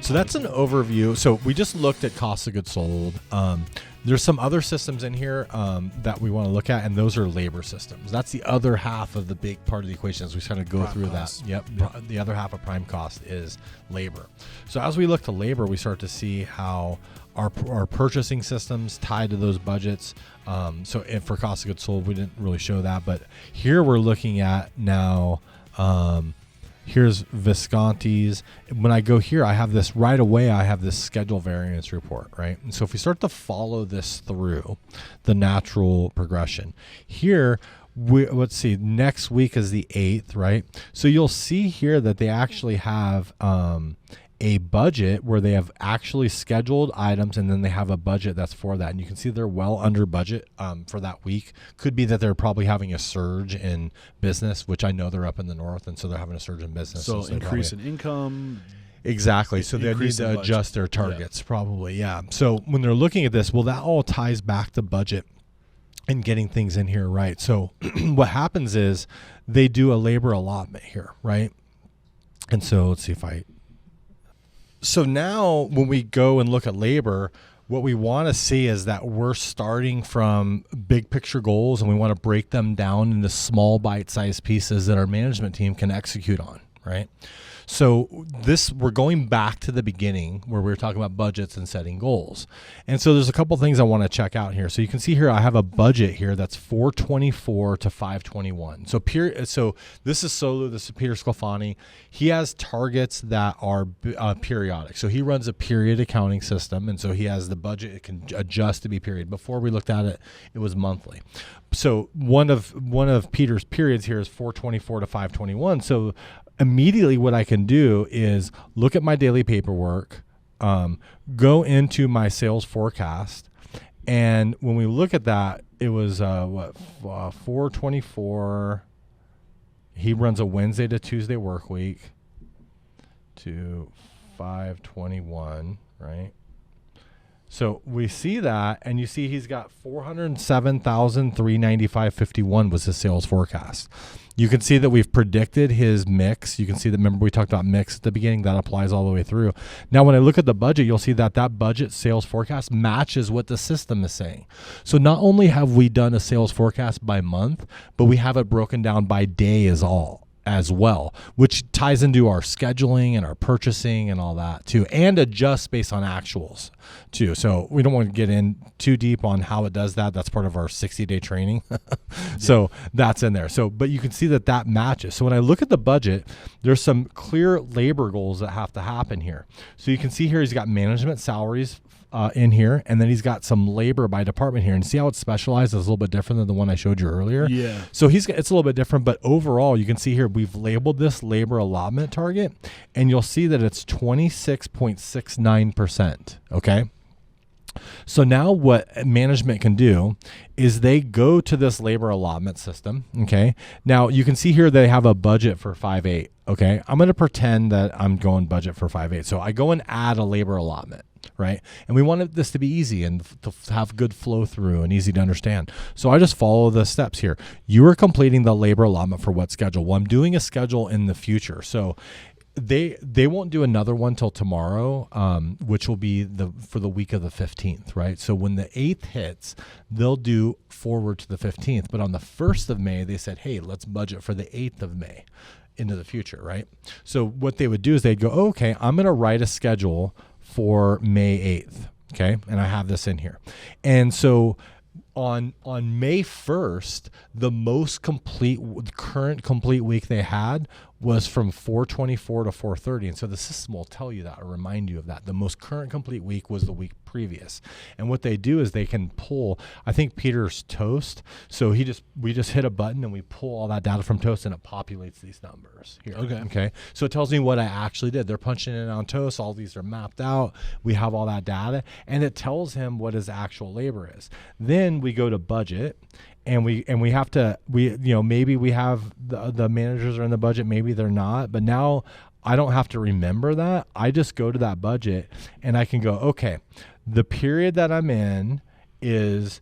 So that's an overview. So we just looked at cost of goods sold. There's some other systems in here that we want to look at, and those are labor systems. That's the other half of the big part of the equation as we kind of go Prime through cost. that. Yep. The other half of prime cost is labor. So as we look to labor, we start to see how our purchasing systems tied to those budgets. So if for cost of goods sold, we didn't really show that, but here we're looking at now. Here's Visconti's. When I go here, I have this right away. I have this schedule variance report, right? And so if we start to follow this through the natural progression here, let's see, next week is the 8th, right? So you'll see here that they actually have a budget where they have actually scheduled items, and then they have a budget that's for that. And you can see they're well under budget for that week. Could be that they're probably having a surge in business, which I know they're up in the north, and so they're having a surge in business. So increase in income. Exactly. So they need to adjust their targets, probably. Yeah. So when they're looking at this, well, that all ties back to budget and getting things in here, right? So what happens is they do a labor allotment here, right? And so let's see if So now when we go and look at labor, what we want to see is that we're starting from big picture goals, and we want to break them down into small bite-sized pieces that our management team can execute on, right? So we're going back to the beginning where we were talking about budgets and setting goals. And so there's a couple things I want to check out here. So you can see here I have a budget here that's 424 to 521. So this is Solu, this is Peter Sclafani. He has targets that are periodic. So he runs a period accounting system, and so he has the budget. It can adjust to be period. Before we looked at it, it was monthly. So one of Peter's periods here is 424 to 521. So immediately what I can do is look at my daily paperwork, go into my sales forecast, and when we look at that, it was 424. He runs a Wednesday to Tuesday work week to 521, right? So we see that, and you see he's got 407,395.51 was his sales forecast. You can see that we've predicted his mix. You can see that, remember we talked about mix at the beginning, that applies all the way through. Now when I look at the budget, you'll see that budget sales forecast matches what the system is saying. So not only have we done a sales forecast by month, but we have it broken down by day as well, which ties into our scheduling and our purchasing and all that too, and adjusts based on actuals too. So we don't want to get in too deep on how it does that. That's part of our 60-day training. So that's in there. So, but you can see that matches. So when I look at the budget, there's some clear labor goals that have to happen here. So you can see here he's got management salaries in here, and then he's got some labor by department here, and see how it's specialized is a little bit different than the one I showed you earlier. Yeah. So it's a little bit different, but overall you can see here we've labeled this labor allotment target, and you'll see that it's 26.69%. Okay. So now what management can do is they go to this labor allotment system. Okay. Now you can see here they have a budget for 5.8. Okay. I'm going to pretend that I'm going budget for 5.8. So I go and add a labor allotment. Right. And we wanted this to be easy and to have good flow through and easy to understand. So I just follow the steps here. You are completing the labor allotment for what schedule? Well, I'm doing a schedule in the future. So they won't do another one till tomorrow, which will be for the week of the 15th. Right. So when the 8th hits, they'll do forward to the 15th. But on the 1st of May, they said, hey, let's budget for the 8th of May into the future. Right. So what they would do is they'd go, oh, okay, I'm going to write a schedule for May 8th. Okay. And I have this in here. And so on May 1st, the most current complete week they had was from 424 to 430. And so the system will tell you that or remind you of that. The most current complete week was the week previous. And what they do is they can pull, I think Peter's Toast. So we just hit a button and we pull all that data from Toast, and it populates these numbers here. Okay. So it tells me what I actually did. They're punching in on Toast. All these are mapped out. We have all that data, and it tells him what his actual labor is. Then we go to budget. And we have to, maybe we have the managers are in the budget, maybe they're not, but now I don't have to remember that. I just go to that budget and I can go, okay, the period that I'm in is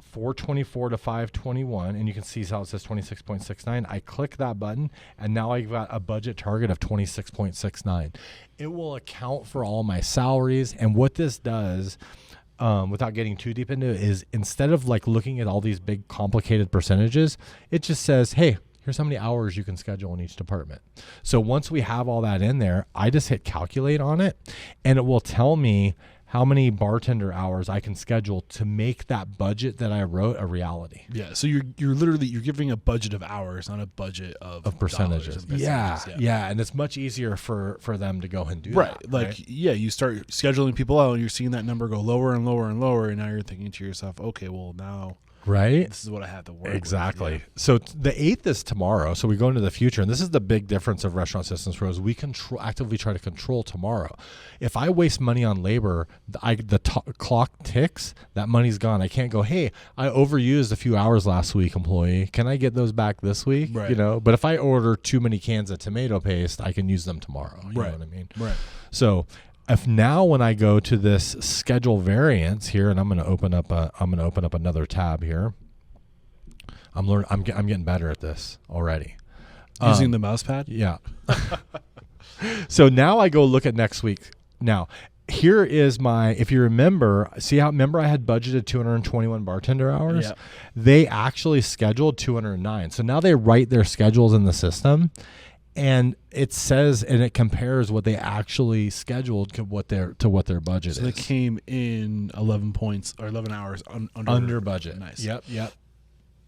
424 to 521, and you can see how it says 26.69. I click that button, and now I've got a budget target of 26.69. It will account for all my salaries, and what this does, without getting too deep into it, is instead of like looking at all these big complicated percentages, it just says, hey, here's how many hours you can schedule in each department. So once we have all that in there, I just hit calculate on it, and it will tell me how many bartender hours I can schedule to make that budget that I wrote a reality. Yeah. So you're literally giving a budget of hours, not a budget of percentages. Yeah. And it's much easier for them to go and do that. Like, yeah, you start scheduling people out and you're seeing that number go lower and lower and lower. And now you're thinking to yourself, okay, well now this is what I have to work exactly. with. Yeah. So the 8th is tomorrow. So we go into the future, and this is the big difference of Restaurant Systems Pros. We actively try to control tomorrow. If I waste money on labor, the clock ticks, that money's gone. I can't go, hey, I overused a few hours last week, employee. Can I get those back this week? Right. You know, but if I order too many cans of tomato paste, I can use them tomorrow. You know what I mean? Right. So if now when I go to this schedule variance here, and I'm going to open up another tab here. I'm getting better at this already. Using the mouse pad? Yeah. So now I go look at next week. Now, here is if you remember I had budgeted 221 bartender hours. Yeah. They actually scheduled 209. So now they write their schedules in the system, and it says, and it compares what they actually scheduled to what their budget is. So they came in 11 points or 11 hours under budget. Nice. Yep.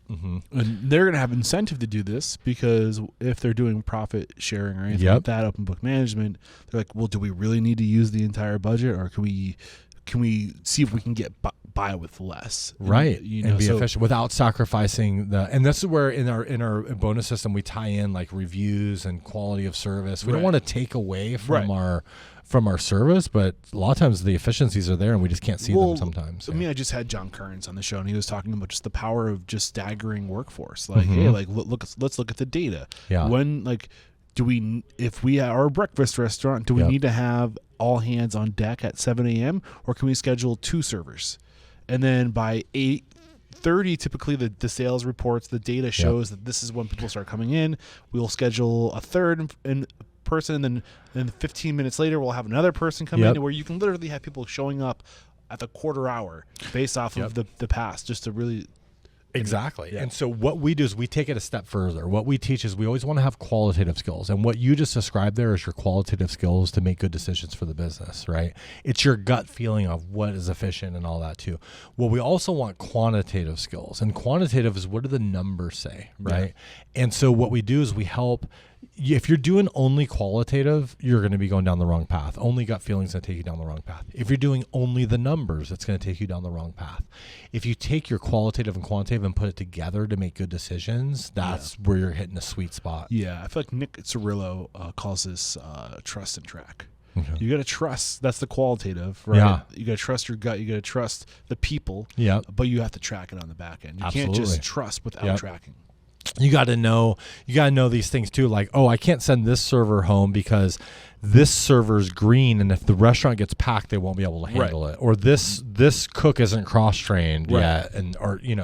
Mm-hmm. And they're going to have incentive to do this, because if they're doing profit sharing or anything like that, open book management, they're like, well, do we really need to use the entire budget, or can we see if we can get by with less? Right. And be efficient without sacrificing and this is where in our bonus system we tie in like reviews and quality of service. We don't want to take away from our service, but a lot of times the efficiencies are there and we just can't see them sometimes. I mean, I just had John Kearns on the show, and he was talking about just the power of just staggering workforce. Like, hey, like let's look at the data. Yeah. When if we are a breakfast restaurant, do we need to have all hands on deck at 7 a.m. or can we schedule 2 servers? And then by 8:30, typically the sales reports, the data shows that this is when people start coming in. We'll schedule a third person, and then 15 minutes later we'll have another person come in, where you can literally have people showing up at the quarter hour based off of the past, just to really Exactly. And so what we do is we take it a step further. What we teach is we always want to have qualitative skills. And what you just described there is your qualitative skills to make good decisions for the business, right? It's your gut feeling of what is efficient and all that too. Well, we also want quantitative skills. And quantitative is, what do the numbers say, right? Yeah. And so what we do is we help. If you're doing only qualitative, you're going to be going down the wrong path. Only gut feelings going to take you down the wrong path. If you're doing only the numbers, it's going to take you down the wrong path. If you take your qualitative and quantitative and put it together to make good decisions, that's where you're hitting a sweet spot. Yeah, I feel like Nick Cirillo calls this trust and track. Okay. You got to trust. That's the qualitative, right? Yeah. You got to trust your gut. You got to trust the people. Yeah. But you have to track it on the back end. You Absolutely. can't just trust without tracking. You got to know these things too. Like, oh, I can't send this server home because this server's green, and if the restaurant gets packed, they won't be able to handle it. Or this cook isn't cross-trained yet, and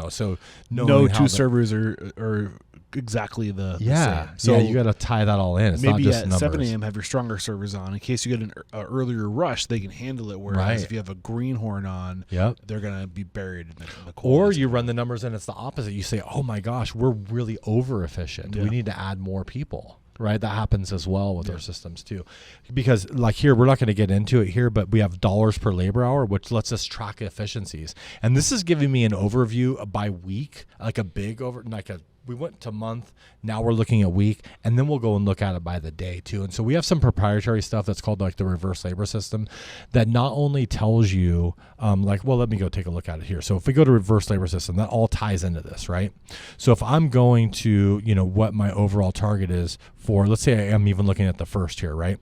so no two servers are exactly the same. So you got to tie that all in. It's maybe not just at numbers. 7 a.m. have your stronger servers on in case you get an earlier rush. They can handle it. Whereas if you have a greenhorn on, they're gonna be buried in the cold. Or you run the numbers and it's the opposite. You say, oh my gosh, we're really over efficient. We need to add more people. Right, that happens as well with our systems too, because like here, we're not going to get into it here, but we have dollars per labor hour, which lets us track efficiencies. And this is giving me an overview by week, like a big we went to month, now we're looking at week, and then we'll go and look at it by the day too. And so we have some proprietary stuff that's called like the reverse labor system that not only tells you let me go take a look at it here. So if we go to reverse labor system, that all ties into this, right? So if I'm going to, what my overall target is for, let's say I'm even looking at the first here, right?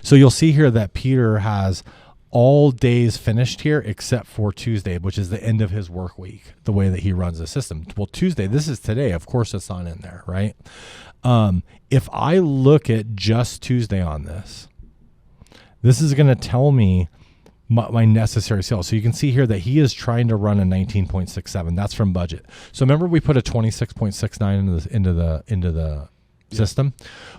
So you'll see here that Peter has all days finished here except for Tuesday, which is the end of his work week, the way that he runs the system. Well, Tuesday, this is today. Of course, it's not in there, right? If I look at just Tuesday on this is going to tell me my necessary sales. So you can see here that he is trying to run a 19.67. That's from budget. So remember we put a 26.69 into the system.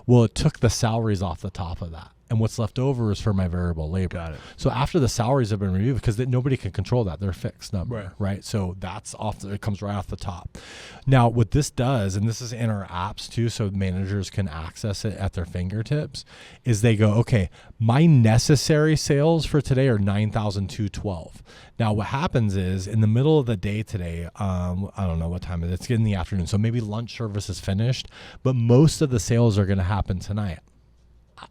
Well, it took the salaries off the top of that. And what's left over is for my variable labor. Got it. So after the salaries have been reviewed, because nobody can control that, they're a fixed number, right? So that's it comes right off the top. Now, what this does, and this is in our apps too, so managers can access it at their fingertips, is they go, okay, my necessary sales for today are 9,212. Now, what happens is in the middle of the day today, I don't know what time it is. It's in the afternoon, so maybe lunch service is finished, but most of the sales are going to happen tonight.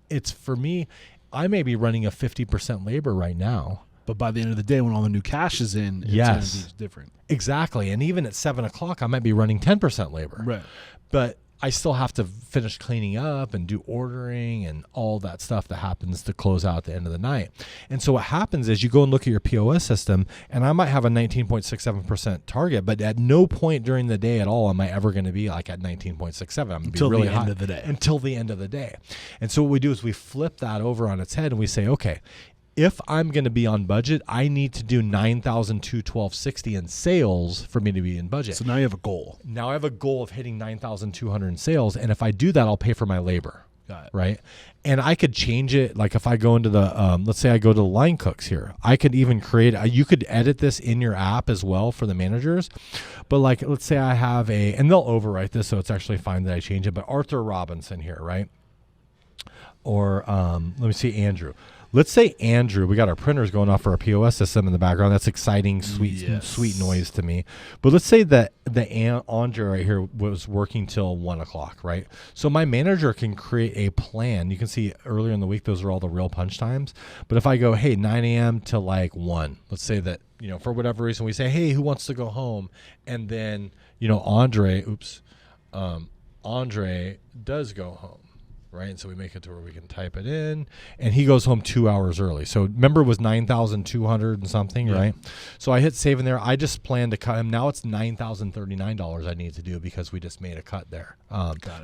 It's for me, I may be running a 50% labor right now. But by the end of the day, when all the new cash is in, it's going to be different. Exactly. And even at 7 o'clock, I might be running 10% labor. Right. But I still have to finish cleaning up and do ordering and all that stuff that happens to close out at the end of the night. And so what happens is you go and look at your POS system, and I might have a 19.67% target, but at no point during the day at all am I ever going to be like at 19.67. I'm going to be really high end of the day. until the end of the day. And so what we do is we flip that over on its head and we say, okay, if I'm going to be on budget, I need to do 9,212.60 in sales for me to be in budget. So now you have a goal. Now I have a goal of hitting 9,200 in sales. And if I do that, I'll pay for my labor. Got it. Right. And I could change it. Like if I go into the, let's say I go to the line cooks here, I could even create, you could edit this in your app as well for the managers. But like, let's say I have and they'll overwrite this, so it's actually fine that I change it. But Arthur Robinson here, right? Or let me see, Andrew. Let's say Andrew, we got our printers going off for our POS system in the background. That's exciting, sweet noise to me. But let's say that Andrew right here was working till 1 o'clock, right? So my manager can create a plan. You can see earlier in the week, those are all the real punch times. But if I go, hey, 9 a.m. to like 1, let's say that, for whatever reason, we say, hey, who wants to go home? And then, Andre does go home. Right. And so we make it to where we can type it in, and he goes home 2 hours early. So remember it was 9,200 and something, right? So I hit save in there. I just planned to cut him. Now it's $9,039 I need to do because we just made a cut there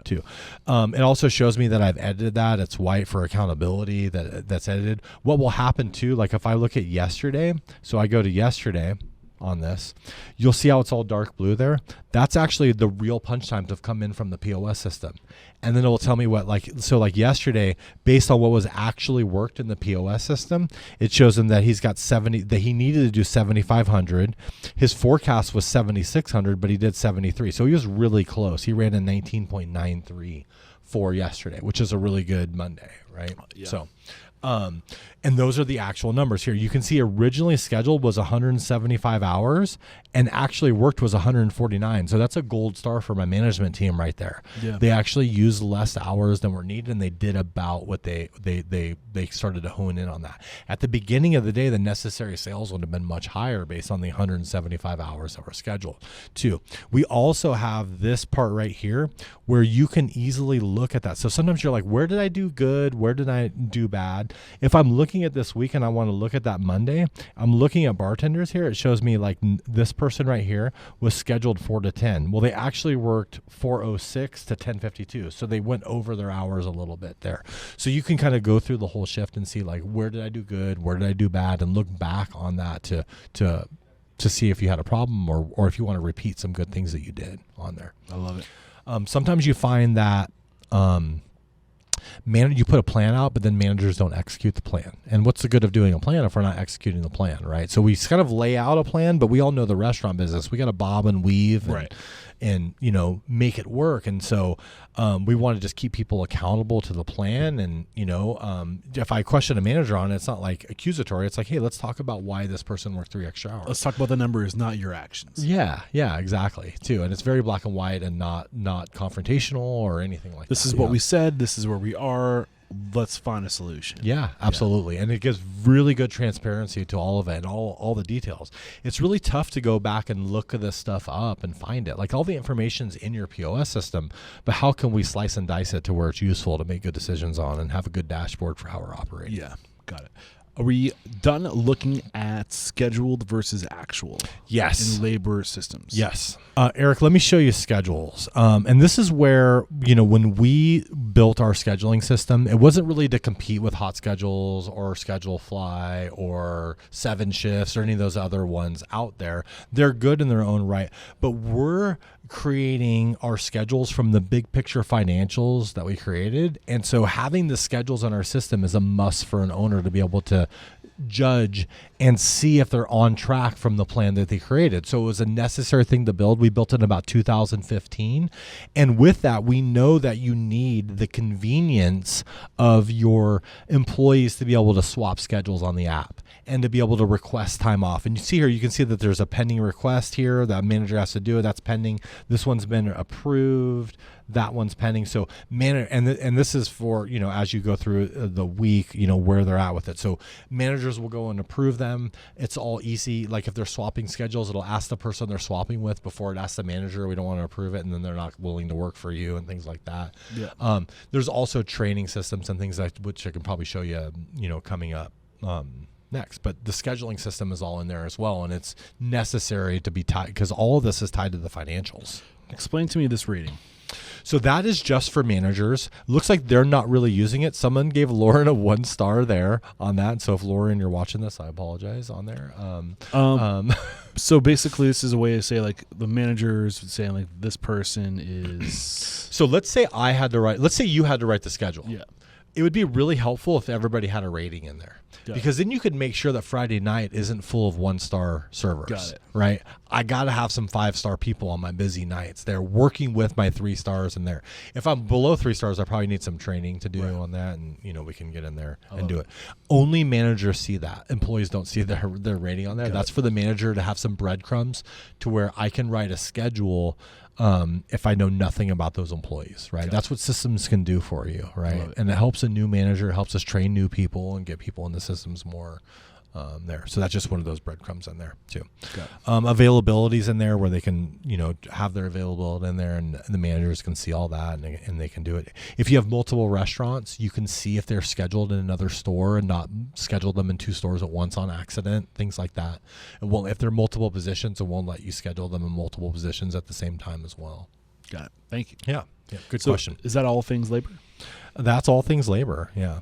too. It also shows me that I've edited that. It's white for accountability that's edited. What will happen too, like if I look at yesterday, so I go to yesterday on this, you'll see how it's all dark blue there. That's actually the real punch times have come in from the POS system. And then it will tell me what, like yesterday, based on what was actually worked in the POS system, it shows him that he's got 70, that he needed to do 7,500. His forecast was 7,600, but he did 73. So he was really close. He ran a 19.93 for yesterday, which is a really good Monday, right? Yeah. So, and those are the actual numbers here. You can see originally scheduled was 175 hours and actually worked was 149. So that's a gold star for my management team right there. Yeah. They actually used less hours than were needed, and they did about what they started to hone in on that. At the beginning of the day, the necessary sales would have been much higher based on the 175 hours that were scheduled too. We also have this part right here where you can easily look at that. So sometimes you're like, where did I do good? Where did I do bad? If I'm looking at this week and I want to look at that Monday, I'm looking at bartenders here. It shows me like this person right here was scheduled 4 to 10. Well, they actually worked 4:06 to 10:52. So they went over their hours a little bit there. So you can kind of go through the whole shift and see like, where did I do good? Where did I do bad? And look back on that to see if you had a problem or if you want to repeat some good things that you did on there. I love it. Sometimes you find that, you put a plan out, but then managers don't execute the plan. And what's the good of doing a plan if we're not executing the plan, right? So we kind of lay out a plan, but we all know the restaurant business. We got to bob and weave and make it work. And so we want to just keep people accountable to the plan. And, if I question a manager on it, it's not like accusatory. It's like, hey, let's talk about why this person worked 3 extra hours. Let's talk about the numbers, not your actions. Yeah, exactly, too. And it's very black and white and not confrontational or anything like that. This is what we said. This is where we are. Let's find a solution. Yeah, absolutely. Yeah. And it gives really good transparency to all of it and all the details. It's really tough to go back and look at this stuff up and find it. Like all the information's in your POS system, but how can we slice and dice it to where it's useful to make good decisions on and have a good dashboard for how we're operating? Yeah, got it. Are we done looking at scheduled versus actual? Yes. In labor systems. Yes. Eric, let me show you schedules. And this is where, when we built our scheduling system, it wasn't really to compete with Hot Schedules or Schedule Fly or 7 Shifts or any of those other ones out there. They're good in their own right, but we're creating our schedules from the big picture financials that we created. And so having the schedules on our system is a must for an owner to be able to judge and see if they're on track from the plan that they created. So it was a necessary thing to build. We built it in about 2015. And with that, we know that you need the convenience of your employees to be able to swap schedules on the app and to be able to request time off. And you see here, you can see that there's a pending request here. That manager has to do it. That's pending. This one's been approved. That one's pending. So and this is for, as you go through the week, where they're at with it. So managers will go and approve them. It's all easy. Like if they're swapping schedules, it'll ask the person they're swapping with before it asks the manager, we don't want to approve it. And then they're not willing to work for you and things like that. Yeah. There's also training systems and things which I can probably show you, coming up. Next, but the scheduling system is all in there as well, and it's necessary to be tied because all of this is tied to the financials. Explain to me this rating. So that is just for managers. Looks like they're not really using it. Someone gave Lauren a 1 star there on that. So if Lauren, you're watching this, I apologize on there. So basically, this is a way to say like the managers saying like this person is. So let's say let's say you had to write the schedule. Yeah. It would be really helpful if everybody had a rating in there. Yeah. Because then you could make sure that Friday night isn't full of 1-star servers. Got it. Right? I got to have some 5-star people on my busy nights. They're working with my 3 stars in there. If I'm below 3 stars, I probably need some training to do on that. And, we can get in there and do it. Only managers see that. Employees don't see their rating on there. That's for the manager to have some breadcrumbs to where I can write a schedule if I know nothing about those employees, right? That's what systems can do for you, right? And it helps a new manager, helps us train new people and get people in the systems more there. So that's just one of those breadcrumbs in there too. Availability's in there where they can, have their availability in there and the managers can see all that and they can do it. If you have multiple restaurants, you can see if they're scheduled in another store and not schedule them in 2 stores at once on accident, things like that. If they're multiple positions, it won't let you schedule them in multiple positions at the same time as well. Got it. Thank you. Yeah. Good question. Is that all things labor? That's all things labor. Yeah.